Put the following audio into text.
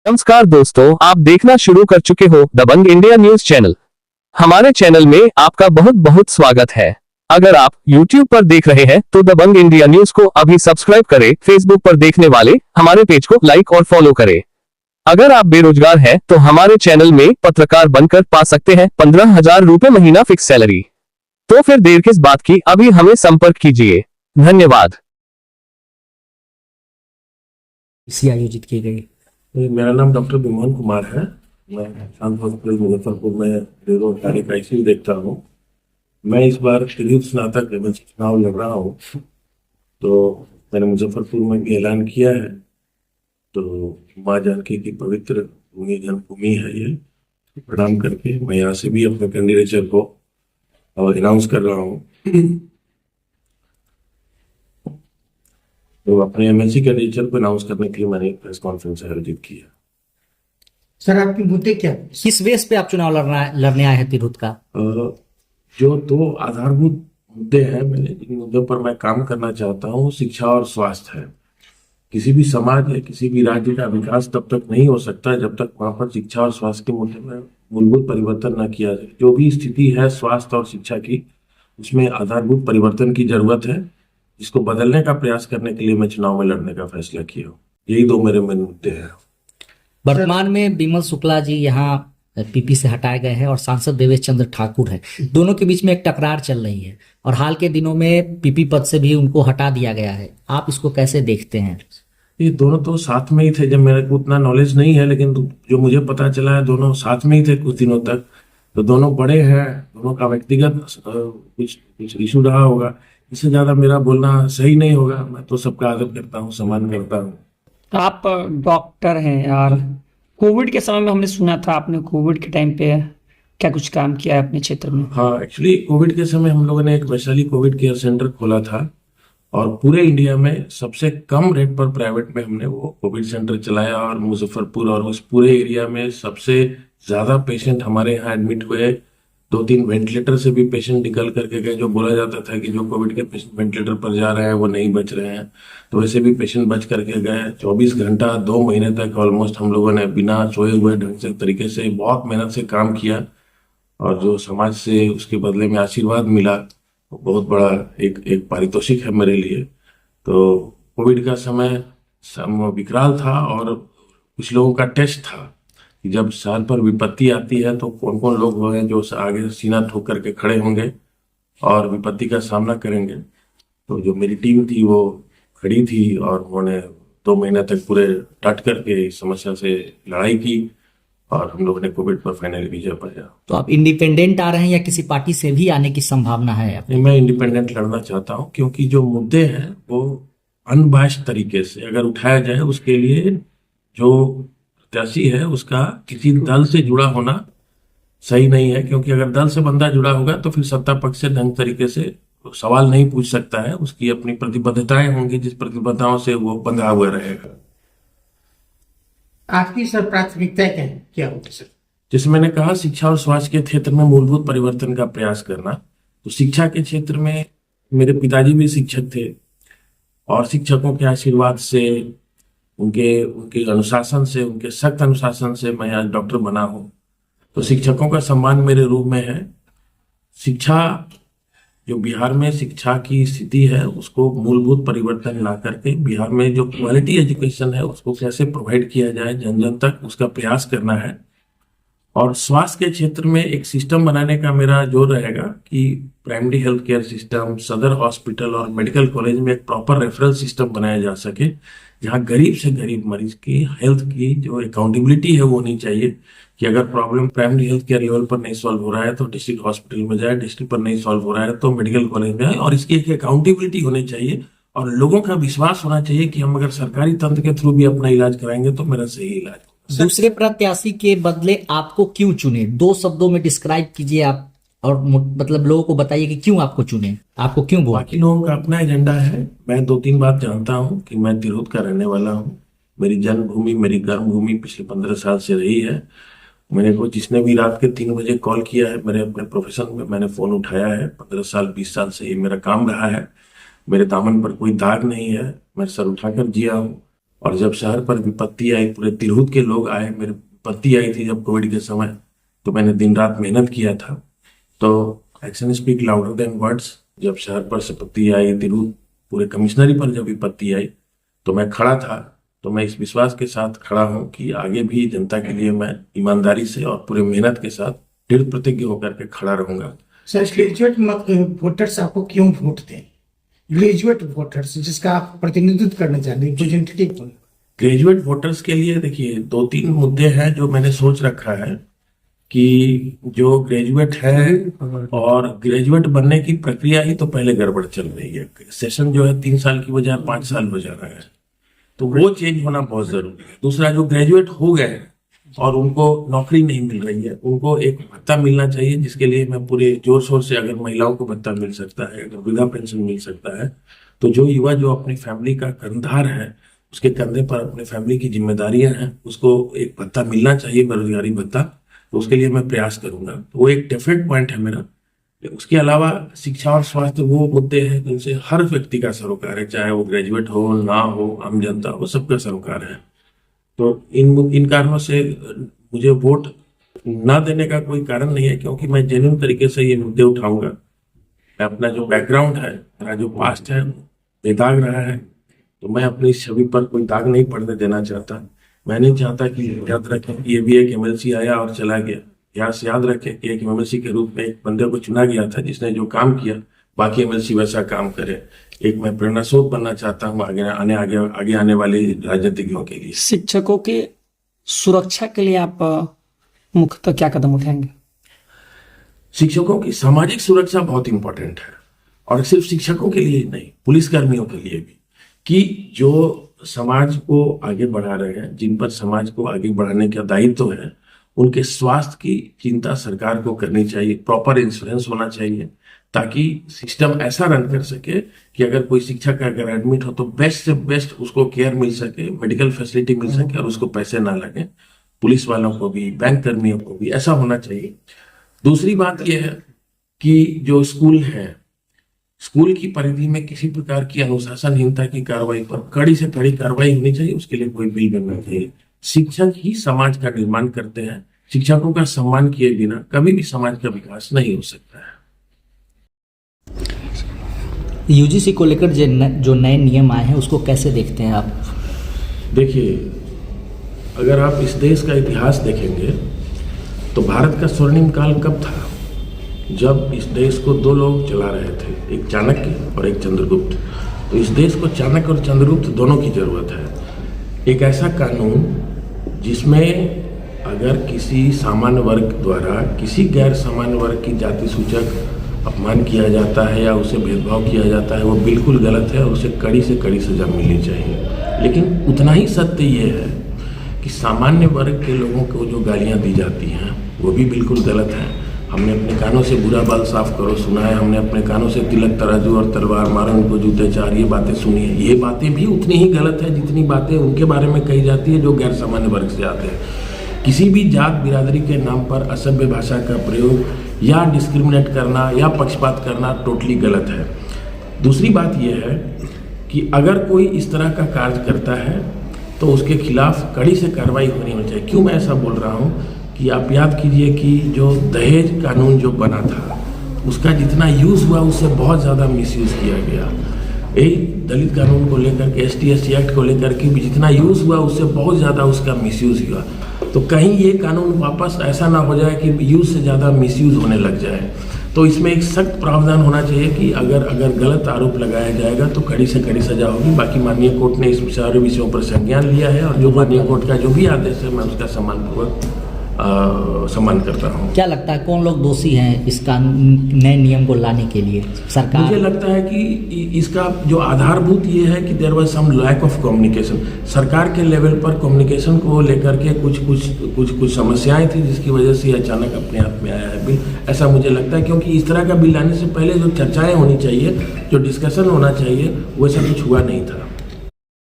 नमस्कार दोस्तों, आप देखना शुरू कर चुके हो दबंग इंडिया न्यूज चैनल। हमारे चैनल में आपका बहुत बहुत स्वागत है। अगर आप YouTube पर देख रहे हैं तो दबंग इंडिया न्यूज को अभी सब्सक्राइब करें। फेसबुक पर देखने वाले हमारे पेज को लाइक और फॉलो करें। अगर आप बेरोजगार हैं तो हमारे चैनल में पत्रकार बनकर पा सकते हैं 15,000 रुपए महीना फिक्स सैलरी। तो फिर देर किस बात की, अभी हमें संपर्क कीजिए। धन्यवाद। इसी आयोजित की गई। मेरा नाम डॉक्टर विमोहन कुमार है। मैं शांत हॉस्पिटल मुजफ्फरपुर में बेरोजगारी ICU देखता हूँ। मैं इस बार त्रियुत स्नातक चुनाव लड़ रहा हूँ, तो मैंने मुजफ्फरपुर में भी ऐलान किया है। तो माँ जानकी की पवित्र भूमि जन्मभूमि है ये। प्रणाम करके मैं यहाँ से भी अपने कैंडिडेचर को अनाउंस कर रहा हूँ। तो अपने MSc कैंडिडेचर को अनाउंस करने के लिए मैंने एक प्रेस कॉन्फ्रेंस आयोजित किया। सर, आपके मुद्दे क्या है? किस बेस पे आप चुनाव लड़ने आए हैं तिरहुत का? जो दो आधारभूत मुद्दे हैं, मैंने जिन मुद्दों पर मैं काम करना चाहता हूँ, शिक्षा और स्वास्थ्य है। किसी भी समाज या किसी भी राज्य का विकास तब तक नहीं हो सकता जब तक वहाँ पर शिक्षा और स्वास्थ्य के मुद्दे में मूलभूत परिवर्तन न किया जाए। जो भी स्थिति है स्वास्थ्य और शिक्षा की, उसमें आधारभूत परिवर्तन की जरूरत है। इसको बदलने का प्रयास करने के लिए मैं चुनाव में लड़ने का फैसला किया हूँ। यही दो मेरे मेन मुद्दे हैं। वर्तमान में विमल शुक्ला जी यहाँ PP से हटाए गए हैं और सांसद देवेश चंद्र ठाकुर है। दोनों के बीच में एक टकरार चल रही है और हाल के दिनों में PP पद से भी उनको हटा दिया गया है। आप इसको कैसे देखते हैं? ये दोनों तो साथ में ही थे। जब मेरे को उतना नॉलेज नहीं है, लेकिन जो मुझे पता चला है दोनों साथ में ही थे कुछ दिनों तक। तो दोनों बड़े हैं, दोनों का व्यक्तिगत कुछ इशू रहा होगा। इससे ज्यादा मेरा बोलना सही नहीं होगा। मैं तो सबका आदर करता हूँ, सम्मान करता हूँ। आप डॉक्टर हैं और कोविड के समय में हमने सुना था आपने कोविड के टाइम पे क्या कुछ काम किया है अपने क्षेत्र में? हाँ, एक्चुअली कोविड के समय हम लोगों ने एक वैशाली कोविड केयर सेंटर खोला था और पूरे इंडिया में सबसे कम रेट पर प्राइवेट में हमने वो कोविड सेंटर चलाया। और मुजफ्फरपुर और उस पूरे एरिया में सबसे ज्यादा पेशेंट हमारे यहाँ एडमिट हुए। 2-3 वेंटिलेटर से भी पेशेंट निकल करके गए। जो बोला जाता था कि जो कोविड के पेशेंट वेंटिलेटर पर जा रहे हैं वो नहीं बच रहे हैं, तो वैसे भी पेशेंट बच करके गए। 24 घंटा 2 महीने तक ऑलमोस्ट हम लोगों ने बिना सोए हुए ढंग से तरीके से बहुत मेहनत से काम किया और जो समाज से उसके बदले में आशीर्वाद मिला वो बहुत बड़ा एक पारितोषिक है मेरे लिए। तो कोविड का समय विकराल था और कुछ लोगों का टेस्ट था कि जब साल पर विपत्ति आती है तो कौन कौन लोग हैं जो आगे सीना ठोक करके खड़े होंगे और विपत्ति का सामना करेंगे। तो जो मेरी टीम थी वो खड़ी थी और उन्होंने 2 महीने तक पूरे डट करके इस समस्या से लड़ाई की और हम लोगों ने कोविड पर फाइनली विजय पाया। तो आप इंडिपेंडेंट आ रहे हैं या किसी पार्टी से भी आने की संभावना है? मैं इंडिपेंडेंट लड़ना चाहता हूँ, क्योंकि जो मुद्दे हैं वो अनबायस्ड तरीके से अगर उठाया जाए, उसके लिए जो प्रत्याशी है उसका किसी दल से जुड़ा होना सही नहीं है। क्योंकि अगर दल से बंदा जुड़ा होगा तो फिर सत्ता पक्ष से ढंग तरीके से सवाल नहीं पूछ सकता है। उसकी अपनी प्रतिबद्धताएं होंगी, जिस प्रतिबद्धताओं से वो बंधा हुआ रहेगा। आपकी सर प्राथमिकता क्या होगी सर? जैसे मैंने कहा, शिक्षा और स्वास्थ्य के क्षेत्र में मूलभूत परिवर्तन का प्रयास करना। तो शिक्षा के क्षेत्र में मेरे पिताजी भी शिक्षक थे और शिक्षकों के आशीर्वाद से, उनके अनुशासन से, उनके सख्त अनुशासन से मैं आज डॉक्टर बना हूं। तो शिक्षकों का सम्मान मेरे रूप में है। शिक्षा, जो बिहार में शिक्षा की स्थिति है उसको मूलभूत परिवर्तन ला करके बिहार में जो क्वालिटी एजुकेशन है उसको कैसे प्रोवाइड किया जाए जन जन तक, उसका प्रयास करना है। और स्वास्थ्य के क्षेत्र में एक सिस्टम बनाने का मेरा जोर रहेगा कि प्राइमरी हेल्थ केयर सिस्टम, सदर हॉस्पिटल और मेडिकल कॉलेज में एक प्रॉपर रेफरल सिस्टम बनाया जा सके, जहाँ गरीब से गरीब मरीज की हेल्थ की जो अकाउंटेबिलिटी है वो होनी चाहिए कि अगर problem primary health care level पर नहीं सॉल्व हो रहा है तो डिस्ट्रिक्ट हॉस्पिटल में जाए, डिस्ट्रिक्ट पर नहीं सॉल्व हो रहा है तो मेडिकल कॉलेज में आए। और इसकी एक अकाउंटेबिलिटी होनी चाहिए और लोगों का विश्वास होना चाहिए कि हम अगर सरकारी तंत्र के थ्रू भी अपना इलाज कराएंगे तो मेरा सही इलाज होगा। दूसरे प्रत्याशी के बदले आपको क्यों चुने? 2 शब्दों में डिस्क्राइब कीजिए आप, और मतलब लोगों को बताइए कि क्यों आपको चुने, आपको क्यों बोला? बाकी लोगों का अपना एजेंडा है। मैं 2-3 बात जानता हूँ कि मैं तिरहुत का रहने वाला हूँ। मेरी जन्मभूमि, मेरी कर्मभूमि पिछले 15 साल से रही है। मेरे को जिसने भी रात के 3 बजे कॉल किया है, मेरे अपने प्रोफेशन में मैंने फोन उठाया है। 15 साल 20 साल से ये मेरा काम रहा है। मेरे दामन पर कोई दाग नहीं है, मैं सर उठाकर जिया हूँ। और जब शहर पर विपत्ति आई, पूरे तिरहुत के लोग आए, मेरे विपत्ति आई थी जब कोविड के समय, तो मैंने दिन रात मेहनत किया था। तो action speak louder than words. जब शहर पर विपत्ति आई, तिरहुत पूरे कमिश्नरी पर जब विपत्ति आई, तो मैं खड़ा था। तो मैं इस विश्वास के साथ खड़ा हूँ कि आगे भी जनता के लिए मैं ईमानदारी से और पूरे मेहनत के साथ दृढ़ प्रतिज्ञ होकर के खड़ा रहूंगा। सर, ग्रेजुएट वोटर्स आपको क्यों वोट दें? ग्रेजुएट वोटर्स जिसका आप प्रतिनिधित्व करना चाहते हैं, रिप्रेजेंटेटिव। ग्रेजुएट वोटर्स के लिए देखिए 2-3 मुद्दे हैं जो मैंने सोच रखा है कि जो ग्रेजुएट है और ग्रेजुएट बनने की प्रक्रिया ही तो पहले गड़बड़ चल रही है। सेशन जो है 3 साल की बजाय 5 साल हो जा रहा है, तो वो चेंज होना बहुत जरूरी है। दूसरा, जो ग्रेजुएट हो गए और उनको नौकरी नहीं मिल रही है, उनको एक भत्ता मिलना चाहिए, जिसके लिए मैं पूरे जोर शोर से, अगर महिलाओं को भत्ता मिल सकता है, अगर वृद्धा पेंशन मिल सकता है, तो जो युवा जो अपनी फैमिली का कर्णधार है, उसके कंधे पर अपने फैमिली की जिम्मेदारियां हैं, उसको एक भत्ता मिलना चाहिए, बेरोजगारी भत्ता। तो उसके लिए मैं प्रयास करूंगा। तो वो एक डेफिनेट पॉइंट है मेरा। उसके अलावा शिक्षा और स्वास्थ्य वो मुद्दे हैं जिनसे हर व्यक्ति का सरोकार है, चाहे वो ग्रेजुएट हो ना हो, आम जनता हो, सबका सरोकार है। तो इन कारणों से मुझे वोट ना देने का कोई कारण नहीं है, क्योंकि मैं जेन्युइन तरीके से ये मुद्दे उठाऊंगा। मैं अपना जो बैकग्राउंड है, मेरा जो पास्ट है, बेदाग रहा है, तो मैं अपनी छवि पर कोई दाग नहीं पड़ने देना चाहता। मैं नहीं चाहता कि याद रखें कि ये भी एक एमएलसी आया और चला गया। याद रखें कि एक एमएलसी के रूप में एक बंदे को चुना गया था, जिसने जो काम किया बाकी एमएलसी वैसा काम करे। एक मैं प्रेरणा स्रोत बनना चाहता हूँ आगे आने वाले राजनीतिज्ञों के लिए। शिक्षकों की सुरक्षा के लिए आप मुख्यतः क्या कदम उठाएंगे? शिक्षकों की सामाजिक सुरक्षा बहुत इंपॉर्टेंट है, और सिर्फ शिक्षकों के लिए ही नहीं, पुलिसकर्मियों के लिए भी, कि जो समाज को आगे बढ़ा रहे हैं, जिन पर समाज को आगे बढ़ाने का दायित्व है, उनके स्वास्थ्य की चिंता सरकार को करनी चाहिए। प्रॉपर इंश्योरेंस होना चाहिए, ताकि सिस्टम ऐसा रन कर सके कि अगर कोई शिक्षक अगर एडमिट हो तो बेस्ट से बेस्ट उसको केयर मिल सके, मेडिकल फैसिलिटी मिल सके, और उसको पैसे ना लगे। पुलिस वालों को भी, बैंक कर्मियों को भी ऐसा होना चाहिए। दूसरी बात यह है कि जो स्कूल है, स्कूल की परिधि में किसी प्रकार की अनुशासनहीनता की कार्रवाई पर कड़ी से कड़ी कार्रवाई होनी चाहिए। उसके लिए कोई बिल बनना चाहिए। शिक्षक ही समाज का निर्माण करते हैं। शिक्षकों का सम्मान किए बिना कभी भी समाज का विकास नहीं हो सकता है। यूजीसी को लेकर जो नए नियम आए हैं, उसको कैसे देखते हैं आप? देखिए, अगर आप इस देश का इतिहास देखेंगे तो भारत का स्वर्णिम काल कब था? जब इस देश को 2 लोग चला रहे थे, एक चाणक्य और एक चंद्रगुप्त। तो इस देश को चाणक्य और चंद्रगुप्त दोनों की जरूरत है। एक ऐसा कानून जिसमें अगर किसी सामान्य वर्ग द्वारा किसी गैर सामान्य वर्ग की जाति सूचक अपमान किया जाता है या उसे भेदभाव किया जाता है, वो बिल्कुल गलत है और उसे कड़ी से कड़ी सजा मिलनी चाहिए। लेकिन उतना ही सत्य ये है कि सामान्य वर्ग के लोगों को जो गालियां दी जाती हैं वो भी बिल्कुल गलत है। हमने अपने कानों से बुरा बाल साफ करो सुना है, हमने अपने कानों से तिलक तराजू और तलवार मारो उनको जूते चार, ये बातें सुनी है। ये बातें भी उतनी ही गलत है जितनी बातें उनके बारे में कही जाती है जो गैर सामान्य वर्ग से आते हैं। किसी भी जात बिरादरी के नाम पर असभ्य भाषा का प्रयोग या डिस्क्रिमिनेट करना या पक्षपात करना टोटली गलत है। दूसरी बात यह है कि अगर कोई इस तरह का कार्य करता है तो उसके खिलाफ कड़ी से कार्रवाई होनी चाहिए। क्यों मैं ऐसा बोल रहा हूँ कि आप याद कीजिए कि जो दहेज कानून जो बना था उसका जितना यूज़ हुआ उससे बहुत ज़्यादा मिसयूज़ किया गया। यही दलित कानून को लेकर के, ST/ST एक्ट को लेकर के भी जितना यूज़ हुआ उससे बहुत ज़्यादा उसका मिसयूज़ हुआ। तो कहीं ये कानून वापस ऐसा ना हो जाए कि यूज़ से ज़्यादा मिसयूज़ होने लग जाए। तो इसमें एक सख्त प्रावधान होना चाहिए कि अगर गलत आरोप लगाया जाएगा तो कड़ी से कड़ी सजा होगी। बाकी माननीय कोर्ट ने इस सारे विषयों पर संज्ञान लिया है और जो माननीय कोर्ट का जो भी आदेश है मैं उसका सम्मान करता हूँ। क्या लगता है कौन लोग दोषी हैं इस नए नियम को लाने के लिए? सरकार? मुझे लगता है कि इसका जो आधारभूत ये है कि there was some lack of communication. सरकार के लेवल पर कम्युनिकेशन को लेकर के कुछ समस्याएं थी जिसकी वजह से अचानक अपने आप में आया है बिल। ऐसा मुझे लगता है क्योंकि इस तरह का बिल लाने से पहले जो चर्चाएं होनी चाहिए, जो डिस्कशन होना चाहिए, वैसा कुछ हुआ नहीं था।